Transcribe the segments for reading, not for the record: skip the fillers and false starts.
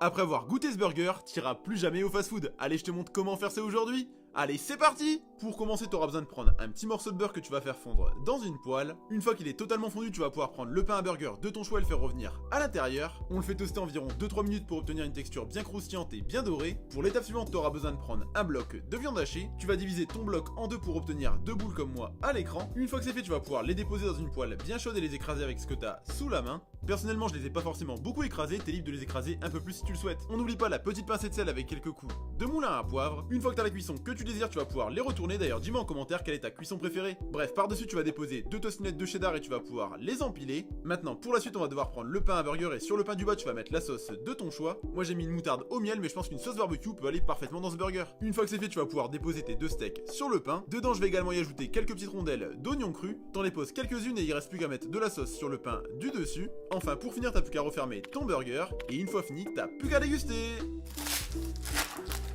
Après avoir goûté ce burger, t'iras plus jamais au fast-food. Allez, je te montre comment faire ça aujourd'hui. Allez, c'est parti! Pour commencer, tu auras besoin de prendre un petit morceau de beurre que tu vas faire fondre dans une poêle. Une fois qu'il est totalement fondu, tu vas pouvoir prendre le pain à burger de ton choix et le faire revenir à l'intérieur. On le fait toaster environ 2-3 minutes pour obtenir une texture bien croustillante et bien dorée. Pour l'étape suivante, tu auras besoin de prendre un bloc de viande hachée. Tu vas diviser ton bloc en deux pour obtenir deux boules comme moi à l'écran. Une fois que c'est fait, tu vas pouvoir les déposer dans une poêle bien chaude et les écraser avec ce que tu as sous la main. Personnellement, je les ai pas forcément beaucoup écrasés, t'es libre de les écraser un peu plus si tu le souhaites. On n'oublie pas la petite pincée de sel avec quelques coups de moulin à poivre. Une fois que tu as la cuisson que tu désires, tu vas pouvoir les retourner. D'ailleurs, dis-moi en commentaire quelle est ta cuisson préférée. Bref, par-dessus, tu vas déposer deux tostinettes de cheddar et tu vas pouvoir les empiler. Maintenant, pour la suite, on va devoir prendre le pain à burger et sur le pain du bas, tu vas mettre la sauce de ton choix. Moi, j'ai mis une moutarde au miel, mais je pense qu'une sauce barbecue peut aller parfaitement dans ce burger. Une fois que c'est fait, tu vas pouvoir déposer tes deux steaks sur le pain. Dedans, je vais également y ajouter quelques petites rondelles d'oignons crus. T'en déposes quelques-unes et il reste plus qu'à mettre de la sauce sur le pain du dessus. Enfin, pour finir, t'as plus qu'à refermer ton burger et une fois fini, t'as plus qu'à déguster.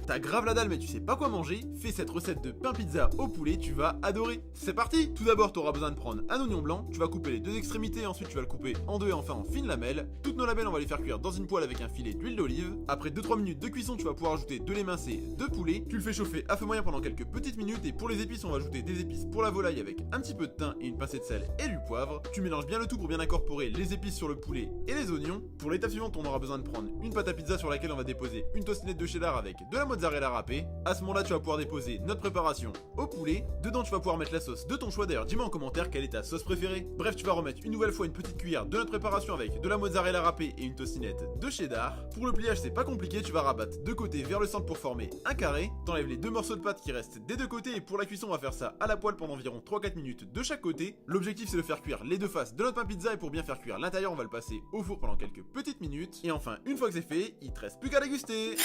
T'as grave la dalle mais tu sais pas quoi manger, fais cette recette de pain pizza au poulet, tu vas adorer. C'est parti! Tout d'abord t'auras besoin de prendre un oignon blanc, tu vas couper les deux extrémités, ensuite tu vas le couper en deux et enfin en fines lamelles. Toutes nos lamelles on va les faire cuire dans une poêle avec un filet d'huile d'olive. Après 2-3 minutes de cuisson tu vas pouvoir ajouter de l'émincé de poulet. Tu le fais chauffer à feu moyen pendant quelques petites minutes et pour les épices on va ajouter des épices pour la volaille avec un petit peu de thym et une pincée de sel et du poivre. Tu mélanges bien le tout pour bien incorporer les épices sur le poulet et les oignons. Pour l'étape suivante on aura besoin de prendre une pâte à pizza sur laquelle on va déposer une tostinette de cheddar avec de la mozzarella râpée. À ce moment-là, tu vas pouvoir déposer notre préparation au poulet. Dedans, tu vas pouvoir mettre la sauce de ton choix. D'ailleurs, dis-moi en commentaire quelle est ta sauce préférée. Bref, tu vas remettre une nouvelle fois une petite cuillère de notre préparation avec de la mozzarella râpée et une tostinette de cheddar. Pour le pliage, c'est pas compliqué. Tu vas rabattre de côté vers le centre pour former un carré. T'enlèves les deux morceaux de pâte qui restent des deux côtés. Et pour la cuisson, on va faire ça à la poêle pendant environ 3-4 minutes de chaque côté. L'objectif, c'est de faire cuire les deux faces de notre pain pizza. Et pour bien faire cuire l'intérieur, on va le passer au four pendant quelques petites minutes. Et enfin, une fois que c'est fait, il te reste plus qu'à déguster.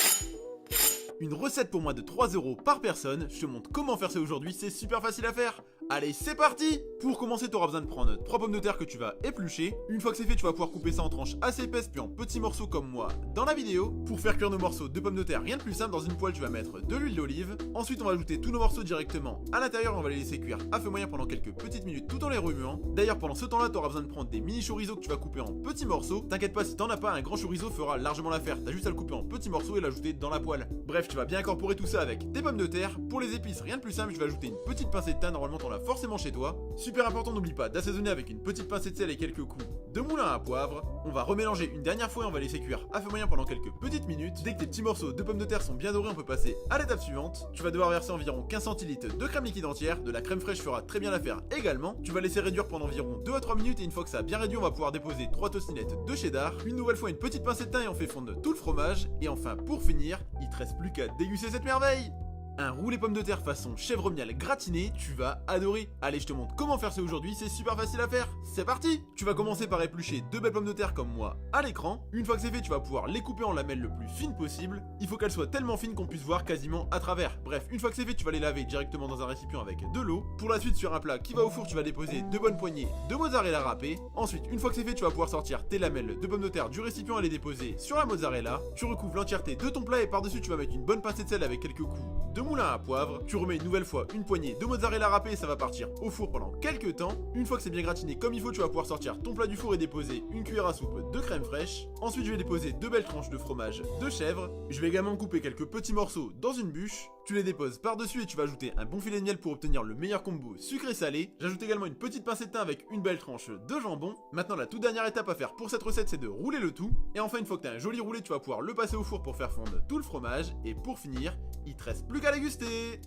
Une recette pour moins de 3 € par personne, je te montre comment faire ça aujourd'hui, c'est super facile à faire. Allez, c'est parti! Pour commencer, tu auras besoin de prendre 3 pommes de terre que tu vas éplucher. Une fois que c'est fait, tu vas pouvoir couper ça en tranches assez épaisses puis en petits morceaux comme moi dans la vidéo. Pour faire cuire nos morceaux de pommes de terre, rien de plus simple, dans une poêle, tu vas mettre de l'huile d'olive. Ensuite, on va ajouter tous nos morceaux directement à l'intérieur, on va les laisser cuire à feu moyen pendant quelques petites minutes tout en les remuant. D'ailleurs, pendant ce temps-là, tu auras besoin de prendre des mini chorizo que tu vas couper en petits morceaux. T'inquiète pas, si t'en as pas, un grand chorizo fera largement l'affaire. T'as juste à le couper en petits morceaux et l'ajouter dans la poêle. Bref, tu vas bien incorporer tout ça avec tes pommes de terre. Pour les épices, rien de plus simple, je vais ajouter une petite pincée de thym, normalement t'en as forcément chez toi. Super important, n'oublie pas d'assaisonner avec une petite pincée de sel et quelques coups de moulin à poivre. On va remélanger une dernière fois et on va laisser cuire à feu moyen pendant quelques petites minutes. Dès que tes petits morceaux de pommes de terre sont bien dorés, on peut passer à l'étape suivante. Tu vas devoir verser environ 15 centilitres de crème liquide entière, de la crème fraîche fera très bien l'affaire également. Tu vas laisser réduire pendant environ 2 à 3 minutes et une fois que ça a bien réduit, on va pouvoir déposer 3 tostinettes de cheddar. Une nouvelle fois une petite pincée de thym et on fait fondre tout le fromage. Et enfin pour finir, il te reste plus qu'à déguster cette merveille. Un roulé pommes de terre façon chèvre miel gratiné, tu vas adorer. Allez, je te montre comment faire ça aujourd'hui, c'est super facile à faire. C'est parti! Tu vas commencer par éplucher 2 belles pommes de terre comme moi à l'écran. Une fois que c'est fait, tu vas pouvoir les couper en lamelles le plus fines possible. Il faut qu'elles soient tellement fines qu'on puisse voir quasiment à travers. Bref, une fois que c'est fait, tu vas les laver directement dans un récipient avec de l'eau. Pour la suite, sur un plat qui va au four, tu vas déposer 2 bonnes poignées de mozzarella râpée. Ensuite, une fois que c'est fait, tu vas pouvoir sortir tes lamelles de pommes de terre du récipient et les déposer sur la mozzarella. Tu recouvres l'entièreté de ton plat et par-dessus, tu vas mettre une bonne pincée de sel avec quelques coups de moulin à poivre. Tu remets une nouvelle fois une poignée de mozzarella râpée et ça va partir au four pendant quelques temps. Une fois que c'est bien gratiné comme il faut, tu vas pouvoir sortir ton plat du four et déposer une cuillère à soupe de crème fraîche. Ensuite, je vais déposer 2 belles tranches de fromage de chèvre. Je vais également couper quelques petits morceaux dans une bûche. Tu les déposes par-dessus et tu vas ajouter un bon filet de miel pour obtenir le meilleur combo sucré-salé. J'ajoute également une petite pincée de thym avec une belle tranche de jambon. Maintenant, la toute dernière étape à faire pour cette recette, c'est de rouler le tout. Et enfin, une fois que tu as un joli roulé, tu vas pouvoir le passer au four pour faire fondre tout le fromage. Et pour finir, il te reste plus qu'à déguster.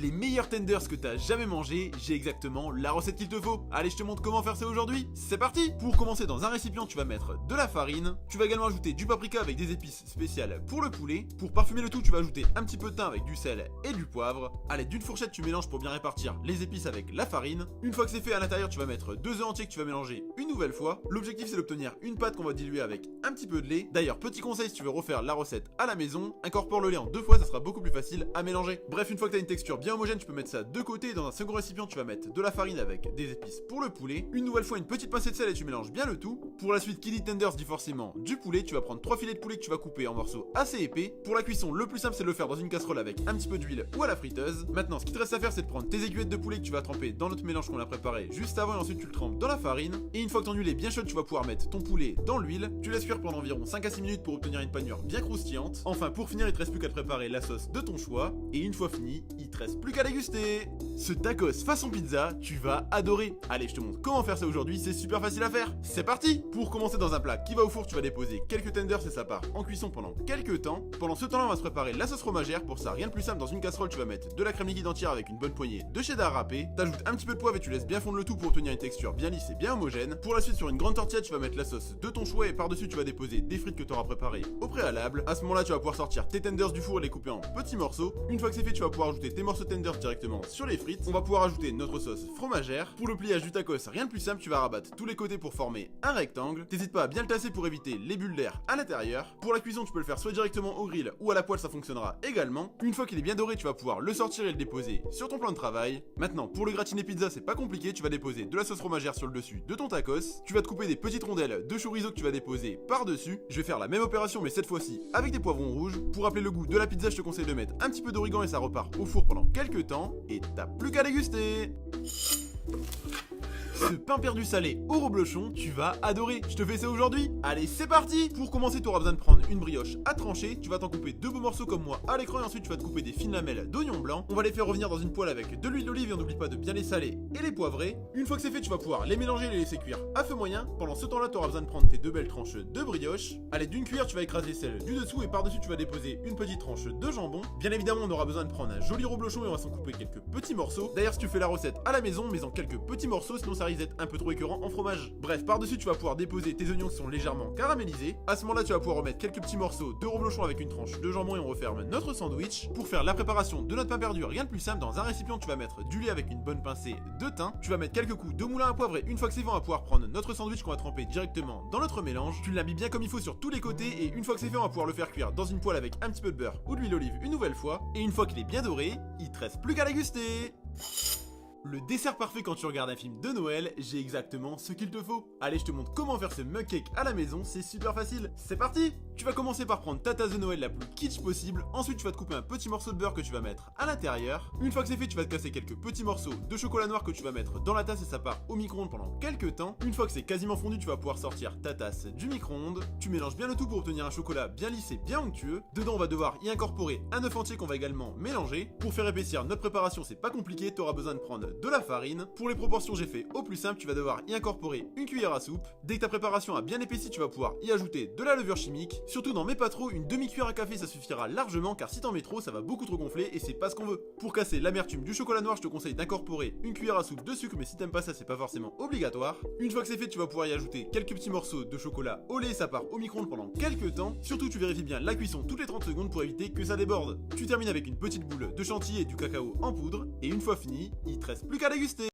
Les meilleurs tenders que t'as jamais mangé, j'ai exactement la recette qu'il te faut. Allez, je te montre comment faire ça aujourd'hui. C'est parti! Pour commencer, dans un récipient, tu vas mettre de la farine. Tu vas également ajouter du paprika avec des épices spéciales pour le poulet. Pour parfumer le tout, tu vas ajouter un petit peu de thym avec du sel et du poivre. À l'aide d'une fourchette, tu mélanges pour bien répartir les épices avec la farine. Une fois que c'est fait, à l'intérieur, tu vas mettre 2 œufs entiers que tu vas mélanger une nouvelle fois. L'objectif, c'est d'obtenir une pâte qu'on va diluer avec un petit peu de lait. D'ailleurs, petit conseil, si tu veux refaire la recette à la maison, incorpore le lait en 2 fois, ça sera beaucoup plus facile à mélanger. Bref, une fois que tu as une texture texture bien homogène, tu peux mettre ça de côté. Dans un second récipient, tu vas mettre de la farine avec des épices pour le poulet. Une nouvelle fois, une petite pincée de sel et tu mélanges bien le tout. Pour la suite, qui dit tenders dit forcément du poulet. Tu vas prendre 3 filets de poulet que tu vas couper en morceaux assez épais. Pour la cuisson, le plus simple c'est de le faire dans une casserole avec un petit peu d'huile ou à la friteuse. Maintenant, ce qui te reste à faire, c'est de prendre tes aiguillettes de poulet que tu vas tremper dans notre mélange qu'on a préparé juste avant et ensuite tu le trempes dans la farine. Et une fois que ton huile est bien chaude, tu vas pouvoir mettre ton poulet dans l'huile. Tu laisses cuire pendant environ 5 à 6 minutes pour obtenir une panure bien croustillante. Enfin, pour finir, il te reste plus qu'à te préparer la sauce de ton choix. Et une fois fini, il te reste plus qu'à déguster. Ce tacos façon pizza, tu vas adorer. Allez, je te montre comment faire ça aujourd'hui, c'est super facile à faire. C'est parti. Pour commencer, dans un plat qui va au four, tu vas déposer quelques tenders et ça part en cuisson pendant quelques temps. Pendant ce temps-là, on va se préparer la sauce fromagère. Pour ça, rien de plus simple, dans une casserole, tu vas mettre de la crème liquide entière avec une bonne poignée de cheddar râpé. T'ajoutes un petit peu de poivre et tu laisses bien fondre le tout pour obtenir une texture bien lisse et bien homogène. Pour la suite, sur une grande tortilla, tu vas mettre la sauce de ton choix et par-dessus, tu vas déposer des frites que tu auras préparées au préalable. À ce moment-là, tu vas pouvoir sortir tes tenders du four et les couper en petits morceaux. Une fois que c'est fait, tu vas pouvoir ajouter tes morceaux de tenders directement sur les frites. On va pouvoir ajouter notre sauce fromagère. Pour le pliage du tacos, rien de plus simple, tu vas rabattre tous les côtés pour former un rectangle. T'hésites pas à bien le tasser pour éviter les bulles d'air à l'intérieur. Pour la cuisson, tu peux le faire soit directement au grill ou à la poêle, ça fonctionnera également. Une fois qu'il est bien doré, tu vas pouvoir le sortir et le déposer sur ton plan de travail. Maintenant, pour le gratiné pizza, c'est pas compliqué, tu vas déposer de la sauce fromagère sur le dessus de ton tacos. Tu vas te couper des petites rondelles de chorizo que tu vas déposer par-dessus. Je vais faire la même opération mais cette fois-ci avec des poivrons rouges. Pour rappeler le goût de la pizza, je te conseille de mettre un petit peu d'origan et ça repart au four pendant quelques temps. Et t'as plus qu'à déguster. Ce pain perdu salé au reblochon, tu vas adorer. Je te fais ça aujourd'hui. Allez, c'est parti. Pour commencer, tu auras besoin de prendre une brioche à trancher. Tu vas t'en couper 2 beaux morceaux comme moi à l'écran et ensuite tu vas te couper des fines lamelles d'oignon blanc. On va les faire revenir dans une poêle avec de l'huile d'olive et on n'oublie pas de bien les saler et les poivrer. Une fois que c'est fait, tu vas pouvoir les mélanger et les laisser cuire à feu moyen. Pendant ce temps-là, tu auras besoin de prendre tes 2 belles tranches de brioche. Allez, d'une cuillère, tu vas écraser celle du dessous et par-dessus, tu vas déposer une petite tranche de jambon. Bien évidemment, on aura besoin de prendre un joli reblochon et on va s'en couper quelques petits morceaux. D'ailleurs, si tu fais la recette à la maison, mais en quelques petits morceaux, sinon ça risque d'être un peu trop écœurant en fromage. Bref, par-dessus, tu vas pouvoir déposer tes oignons qui sont légèrement caramélisés. À ce moment-là, tu vas pouvoir remettre quelques petits morceaux de reblochon avec une tranche de jambon et on referme notre sandwich. Pour faire la préparation de notre pain perdu, rien de plus simple. Dans un récipient, tu vas mettre du lait avec une bonne pincée de thym. Tu vas mettre quelques coups de moulin à poivre et une fois que c'est fait, on va pouvoir prendre notre sandwich qu'on va tremper directement dans notre mélange. Tu l'habilles bien comme il faut sur tous les côtés et une fois que c'est fait, on va pouvoir le faire cuire dans une poêle avec un petit peu de beurre ou d'huile d'olive une nouvelle fois. Et une fois qu'il est bien doré, il te reste plus qu'à déguster. Le dessert parfait quand tu regardes un film de Noël, j'ai exactement ce qu'il te faut. Allez, je te montre comment faire ce mug cake à la maison, c'est super facile. C'est parti. Tu vas commencer par prendre ta tasse de Noël la plus kitsch possible. Ensuite, tu vas te couper un petit morceau de beurre que tu vas mettre à l'intérieur. Une fois que c'est fait, tu vas te casser quelques petits morceaux de chocolat noir que tu vas mettre dans la tasse et ça part au micro-ondes pendant quelques temps. Une fois que c'est quasiment fondu, tu vas pouvoir sortir ta tasse du micro-ondes. Tu mélanges bien le tout pour obtenir un chocolat bien lisse et bien onctueux. Dedans, on va devoir y incorporer un œuf entier qu'on va également mélanger. Pour faire épaissir notre préparation, c'est pas compliqué, tu auras besoin de prendre de la farine. Pour les proportions, j'ai fait au plus simple, tu vas devoir y incorporer une cuillère à soupe. Dès que ta préparation a bien épaissi, tu vas pouvoir y ajouter de la levure chimique. Surtout n'en mets pas trop, une demi-cuillère à café ça suffira largement car si t'en mets trop, ça va beaucoup trop gonfler et c'est pas ce qu'on veut. Pour casser l'amertume du chocolat noir, je te conseille d'incorporer une cuillère à soupe de sucre, mais si t'aimes pas ça, c'est pas forcément obligatoire. Une fois que c'est fait, tu vas pouvoir y ajouter quelques petits morceaux de chocolat au lait, ça part au micro-ondes pendant quelques temps. Surtout, tu vérifies bien la cuisson toutes les 30 secondes pour éviter que ça déborde. Tu termines avec une petite boule de chantilly et du cacao en poudre et une fois fini, il te reste plus qu'à déguster.